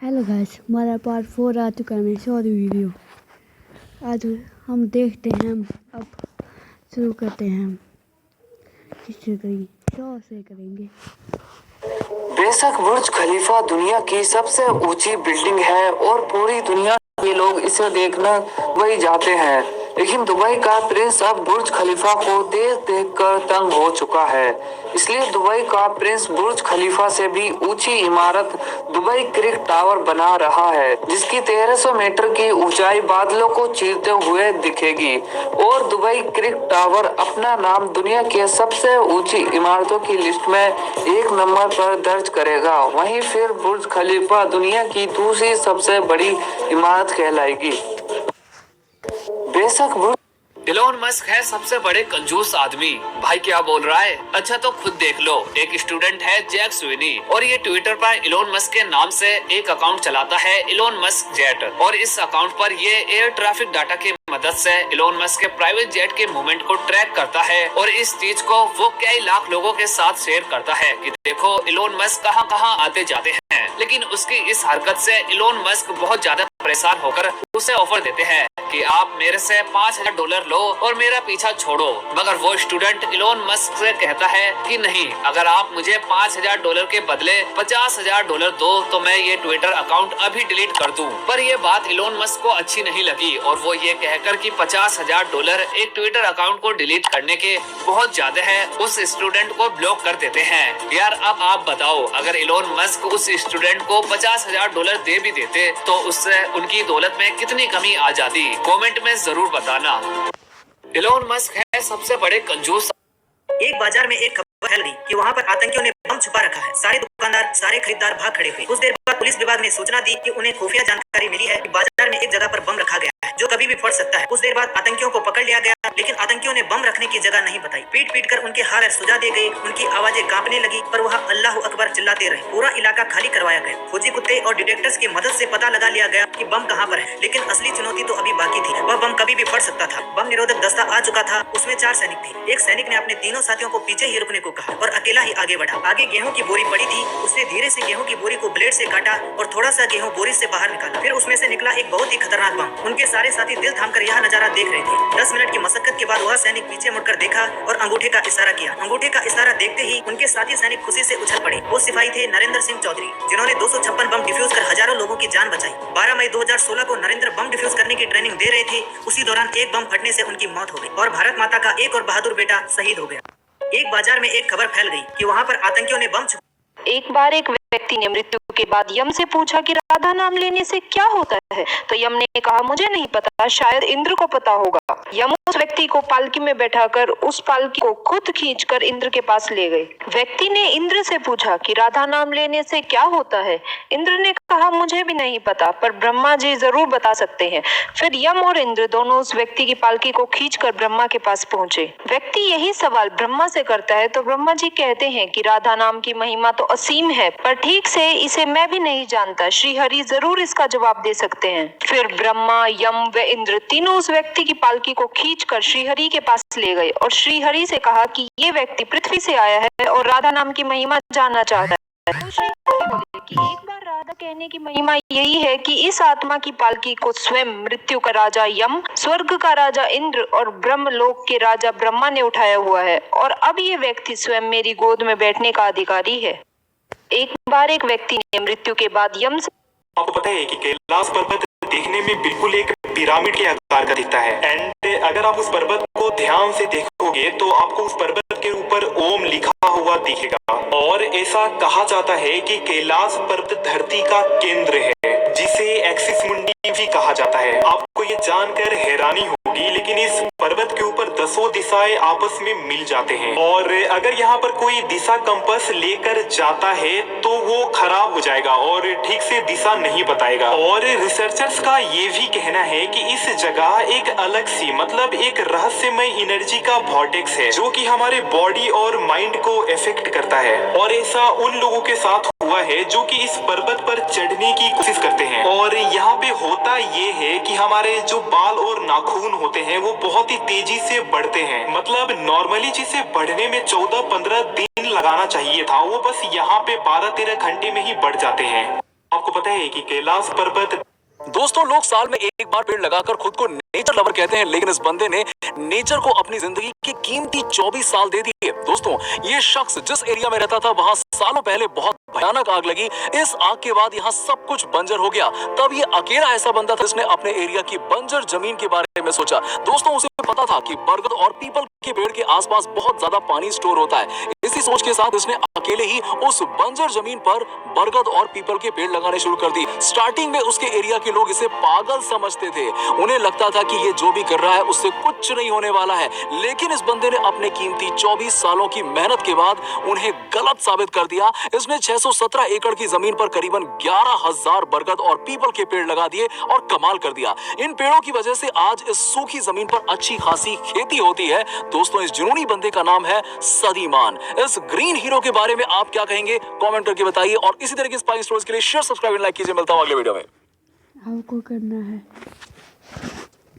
Hello guys, हमारा part 4 आ चुका है शॉर्ट वीडियो। आज हम देखते हैं, हम अब शुरू करते हैं। हम किससे करेंगे? शो से करेंगे। बेशक बुर्ज खलीफा दुनिया की सबसे ऊंची बिल्डिंग है और पूरी दुनिया के लोग इसे देखने वही जाते हैं, लेकिन दुबई का प्रिंस अब बुर्ज खलीफा को देख देख कर तंग हो चुका है। इसलिए दुबई का प्रिंस बुर्ज खलीफा से भी ऊंची इमारत दुबई क्रिक टावर बना रहा है, जिसकी 1300 मीटर की ऊंचाई बादलों को चीरते हुए दिखेगी और दुबई क्रिक टावर अपना नाम दुनिया के सबसे ऊंची इमारतों की लिस्ट में 1 नंबर पर दर्ज करेगा। वहीं फिर बुर्ज खलीफा दुनिया की दूसरी सबसे बड़ी इमारत कहलाएगी। बेशक इलोन मस्क है सबसे बड़े कंजूस आदमी। भाई क्या बोल रहा है? अच्छा तो खुद देख लो। एक स्टूडेंट है जैक स्विनी और ये ट्विटर पर इलोन मस्क के नाम से एक अकाउंट चलाता है, इलोन मस्क जेट, और इस अकाउंट पर ये एयर ट्रैफिक डाटा की मदद से इलोन मस्क के प्राइवेट जेट के मूवमेंट को ट्रैक करता है और इस चीज को वो कई लाख लोगों के साथ शेयर करता है कि देखो इलोन मस्क कहां कहां आते जाते हैं। लेकिन उसकी इस हरकत से इलोन मस्क बहुत ज्यादा परेशान होकर उसे ऑफर देते हैं कि आप मेरे से $5000 लो और मेरा पीछा छोड़ो। मगर वो स्टूडेंट इलोन मस्क से कहता है कि नहीं, अगर आप मुझे $5000 के बदले $50,000 दो तो मैं ये ट्विटर अकाउंट अभी डिलीट कर दूं। पर ये बात इलोन मस्क को अच्छी नहीं लगी और वो ये कहकर कि $50,000 एक ट्विटर अकाउंट को डिलीट करने के बहुत ज्यादा है, उस स्टूडेंट को ब्लॉक कर देते हैं। यार अब आप बताओ, अगर इलोन मस्क उस स्टूडेंट को $50,000 दे भी देते तो उससे उनकी दौलत में कितनी कमी आ जाती? कमेंट में जरूर बताना। इलोन मस्क है सबसे बड़े कंजूस। एक बाजार में एक खबर फैल गई कि वहां पर आतंकियों ने बम छुपा रखा है। सारे दुकानदार, सारे खरीदार भाग खड़े हुए। कुछ देर बाद पुलिस विभाग ने सूचना दी कि उन्हें खुफिया जानकारी मिली है कि बाजार में एक जगह पर बम रखा गया है जो कभी भी फट सकता है। कुछ देर बाद आतंकियों को पकड़ लिया गया, लेकिन आतंकियों ने बम रखने की जगह नहीं बताई। पीट पीट कर उनके हाथ सुजा दिए गए, उनकी आवाजें कांपने लगी, पर वह अल्लाह अकबर चिल्लाते रहे। पूरा इलाका खाली करवाया गया। फौजी कुत्ते और डिटेक्टर्स की मदद से पता लगा लिया गया कि बम कहां पर है, लेकिन असली चुनौती तो अभी बाकी थी। वह बम कभी भी फट सकता था। बम निरोधक दस्ता आ चुका था। उसमें 4 सैनिक थे। एक सैनिक ने अपने तीनों साथियों को पीछे ही रुकने को कहा और अकेला ही आगे बढ़ा। आगे गेहूं की बोरी पड़ी थी। उसने धीरे से गेहूं की बोरी को ब्लेड से काटा और थोड़ा सा गेहूं बोरी से बाहर निकाला। फिर उसमें से निकला एक बहुत ही खतरनाक बम। उनके सारे साथी दिल थामकर यह नजारा देख रहे थे। 10 मिनट की मशक्कत के बाद वह सैनिक पीछे मुड़कर देखा और अंगूठे का इशारा किया। अंगूठे का इशारा देखते ही उनके साथी सैनिक खुशी से उछल पड़े। वो सिपाही थे नरेंद्र सिंह चौधरी, जिन्होंने 256 बम डिफ्यूज कर हजारों लोगों की जान बचाई। 12 मई 2016 को नरेंद्र बम डिफ्यूज करने की ट्रेनिंग दे रहे थे। उसी दौरान एक बम फटने से उनकी मौत हो गई और भारत माता का एक और बहादुर बेटा शहीद हो गया। एक बाजार में एक खबर फैल गई कि वहां पर आतंकियों ने बम। एक बार एक व्यक्ति ने मृत्यु के बाद यम से पूछा कि राधा नाम लेने से क्या होता है, तो यम ने कहा मुझे नहीं पता, शायद इंद्र को पता होगा। यम उस व्यक्ति को पालकी में बैठाकर उस पालकी को खुद खींचकर इंद्र के पास ले गए। व्यक्ति ने इंद्र से पूछा कि राधा नाम लेने से क्या होता है। इंद्र ने कहा मुझे भी नहीं पता, पर ब्रह्मा जी जरूर बता सकते हैं। फिर यम और इंद्र दोनों उस व्यक्ति की पालकी को खींचकर ब्रह्मा के पास पहुंचे। व्यक्ति यही सवाल ब्रह्मा से करता है तो ब्रह्मा जी कहते हैं कि राधा नाम की महिमा तो असीम है, पर ठीक से इसे मैं भी नहीं जानता। श्री हरि जरूर इसका जवाब दे सकते हैं। फिर ब्रह्मा, यम व इंद्र तीनों उस व्यक्ति की पालकी को खींचकर श्री हरि के पास ले गए और श्री हरि से कहा कि ये व्यक्ति पृथ्वी से आया है और राधा नाम की महिमा जानना चाहता है। तो श्री हरि बोले कि एक बार राधा कहने की महिमा यही है कि इस आत्मा की पालकी को स्वयं मृत्यु का राजा यम, स्वर्ग का राजा इंद्र और ब्रह्मलोक के राजा ब्रह्मा ने उठाया हुआ है और अब ये व्यक्ति स्वयं मेरी गोद में बैठने का अधिकारी है। एक बार एक व्यक्ति ने मृत्यु के बाद यम से। आपको पता है कि कैलाश पर्वत देखने में बिल्कुल एक पिरामिड के आकार का दिखता है। एंड अगर आप उस पर्वत को ध्यान से देखोगे तो आपको उस पर्वत के ऊपर ओम लिखा हुआ दिखेगा और ऐसा कहा जाता है कि कैलाश पर्वत धरती का केंद्र है, जिसे एक्सिस मुंडी भी कहा जाता है। आपको ये जानकर हैरानी होगी, लेकिन इस पर्वत के ऊपर 10 दिशाएं आपस में मिल जाते हैं और अगर यहाँ पर कोई दिशा कंपास लेकर जाता है तो वो खराब हो जाएगा और ठीक से दिशा नहीं बताएगा। और रिसर्चर्स का ये भी कहना है कि इस जगह एक अलग सी, मतलब एक रहस्यमय एनर्जी का वॉर्टेक्स है जो कि हमारे बॉडी और माइंड को इफेक्ट करता है। और ऐसा उन लोगों के साथ हुआ है जो कि इस पर्वत पर चढ़ने की कोशिश करते हैं। और यहाँ पे होता ये है कि हमारे जो बाल और नाखून होते हैं वो बहुत ही तेजी से बढ़ते हैं। मतलब नॉर्मली जिसे बढ़ने में 14-15 दिन लगाना चाहिए था, वो बस यहाँ पे 12-13 घंटे में ही बढ़ जाते हैं। आपको पता है कि कैलाश पर्वत दोस्तों, लोग साल में एक बार पेड़ लगाकर खुद को नेचर लवर कहते हैं, लेकिन इस बंदे ने नेचर को अपनी जिंदगी की कीमती 24 साल दे दिए। दोस्तों, ये शख्स जिस एरिया में रहता था वहां सालों पहले बहुत भयानक आग लगी। इस आग के बाद यहाँ सब कुछ बंजर हो गया। तब ये अकेला ऐसा बंदा था जिसने अपने एरिया की बंजर जमीन के बारे में सोचा। दोस्तों, उसे पता था कि बरगद और पीपल के पेड़ के आसपास बहुत ज्यादा पानी स्टोर होता है। इसी सोच के साथ इसने अकेले ही उस बंजर जमीन पर बरगद और पीपल के पेड़ लगाने शुरू कर दी। स्टार्टिंग में उसके एरिया के लोग इसे पागल समझते थे। उन्हें लगता था कि ये जो भी कर रहा है उससे कुछ नहीं होने वाला है, लेकिन इस बंदे ने अपने कीमती 24 सालों की मेहनत के बाद उन्हें गलत साबित कर दिया। इसने 617 एकड़ की जमीन पर करीबन 11,000 बरगद और पीपल के पेड़ लगा दिए और कमाल कर दिया। इन पेड़ों की वजह से आज इस सूखी जमीन पर अच्छी खासी खेती होती है। दोस्तों, इस जुनूनी बंदे का नाम है सदीमान। इस ग्रीन हीरो के बारे में आप क्या कहेंगे, कमेंट करके बताइए। और इसी तरह की स्पाइस स्टोरीज के लिए शेयर, सब्सक्राइब, लाइक कीजिए। मिलता हूं अगले वीडियो में। आपको करना है।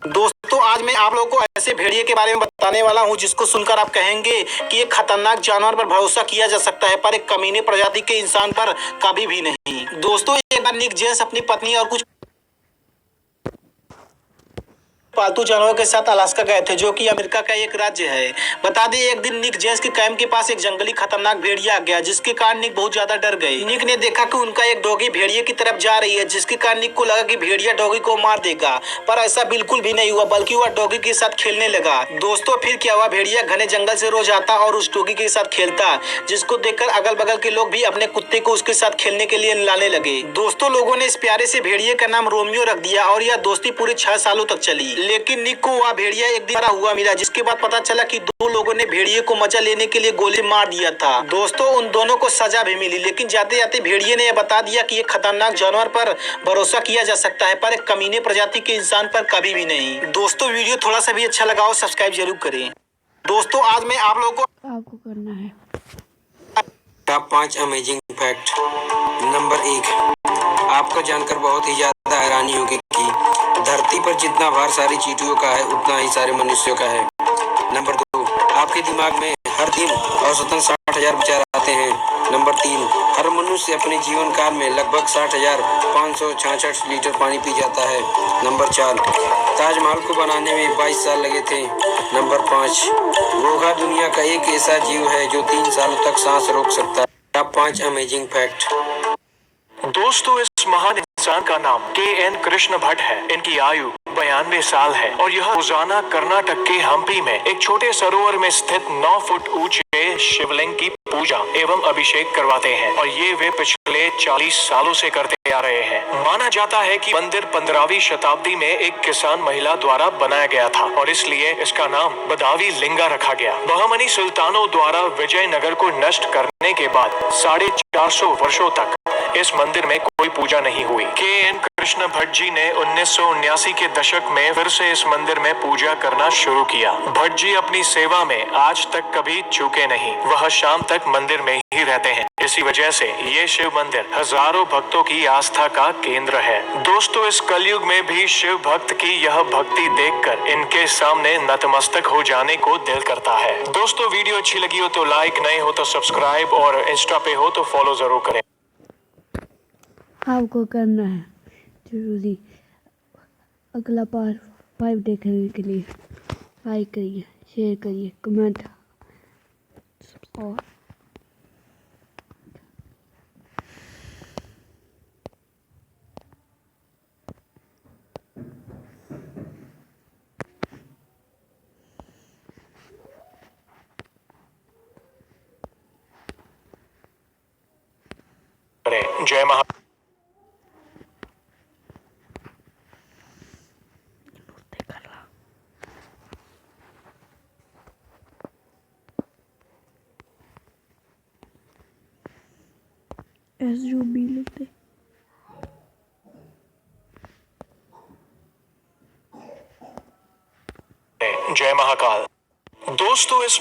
दोस्तों, आज मैं आप लोगों को ऐसे भेड़िए के बारे में बताने वाला हूं जिसको सुनकर आप कहेंगे कि एक खतरनाक जानवर पर भरोसा किया जा सकता है, पर एक कमीने प्रजाति के इंसान पर कभी भी नहीं। दोस्तों, एक बार निक जेम्स अपनी पत्नी और कुछ पालतू जानवरों के साथ अलास्का गए थे, जो कि अमेरिका का एक राज्य है। बता दें, एक दिन निक जेम्स के कैंप के पास एक जंगली खतरनाक भेड़िया आ गया, जिसके कारण निक बहुत ज्यादा डर गए। निक ने देखा कि उनका एक डॉगी भेड़िए की तरफ जा रही है, जिसके कारण निक को लगा कि भेड़िया डॉगी को मार देगा, पर ऐसा बिल्कुल भी नहीं हुआ, बल्कि वह डॉगी के साथ खेलने लगा। दोस्तों, फिर क्या हुआ, भेड़िया घने जंगल से रोज आता और उस डॉगी के साथ खेलता, जिसको देखकर अगल बगल के लोग भी अपने कुत्ते को उसके साथ खेलने के लिए लाने लगे। दोस्तों, लोगों ने इस प्यारे से भेड़िए का नाम रोमियो रख दिया और यह दोस्ती पूरे 6 सालों तक चली। लेकिन निक को वह भेड़िया एक दिन मरा हुआ मिला, जिसके बाद पता चला कि 2 लोगों ने भेड़िए को मजा लेने के लिए गोली मार दिया था। दोस्तों, उन दोनों को सजा भी मिली, लेकिन जाते जाते भेड़िए ने यह बता दिया कि एक खतरनाक जानवर पर भरोसा किया जा सकता है, पर एक कमीने प्रजाति के इंसान पर कभी भी नहीं। दोस्तों, वीडियो थोड़ा सा भी अच्छा लगा हो सब्सक्राइब जरूर करें। दोस्तों, आज मैं आप लोगों को आपको करना है। Top 5 amazing fact. नंबर 1, आपको जानकर बहुत ही ज्यादा हैरानी होगी कि धरती पर जितना भार सारी चींटियों का है, उतना ही सारे मनुष्यों का है। नंबर 2, आपके दिमाग में हर दिन औसतन 60,000 विचार आते हैं। नंबर 3, हर मनुष्य अपने जीवन काल में लगभग 60,566 लीटर पानी पी जाता है। नंबर 4, ताजमहल को बनाने में 22 साल लगे थे। नंबर 5, घोंघा दुनिया का एक ऐसा जीव है जो 3 सालों तक सांस रोक सकता है। Top 5 amazing fact. दोस्तों, इस महान इंसान का नाम KN कृष्ण भट्ट है। इनकी आयु 92 साल है और यह रोजाना कर्नाटक के हम्पी में एक छोटे सरोवर में स्थित 9 फुट ऊंचे शिवलिंग की पूजा एवं अभिषेक करवाते हैं, और ये वे पिछले 40 सालों से करते आ रहे हैं। माना जाता है कि मंदिर 15वीं शताब्दी में एक किसान महिला द्वारा बनाया गया था और इसलिए इसका नाम बदावी लिंगा रखा गया। बहमनी सुल्तानों द्वारा विजयनगर को नष्ट करने के बाद 450 वर्षों तक इस मंदिर में कोई पूजा नहीं हुई। KN कृष्ण भट्ट जी ने 1979 के दशक में फिर से इस मंदिर में पूजा करना शुरू किया। भट्ट जी अपनी सेवा में आज तक कभी चूके नहीं, वह शाम तक मंदिर में ही रहते हैं। इसी वजह से ये शिव मंदिर हजारों भक्तों की आस्था का केंद्र है। दोस्तों, इस कलयुग में भी शिव भक्त की यह भक्ति देखकर इनके सामने नतमस्तक हो जाने को दिल करता है। दोस्तों, वीडियो अच्छी लगी हो तो लाइक, नए हो तो सब्सक्राइब और इंस्टा पे हो तो फॉलो जरूर करें। आपको करना है जरूरी। अगला पार्ट 5 देखने के लिए लाइक करिए, शेयर करिए, कमेंट और जय महा SUB लिखते। जय महाकाल। दोस्तों, इस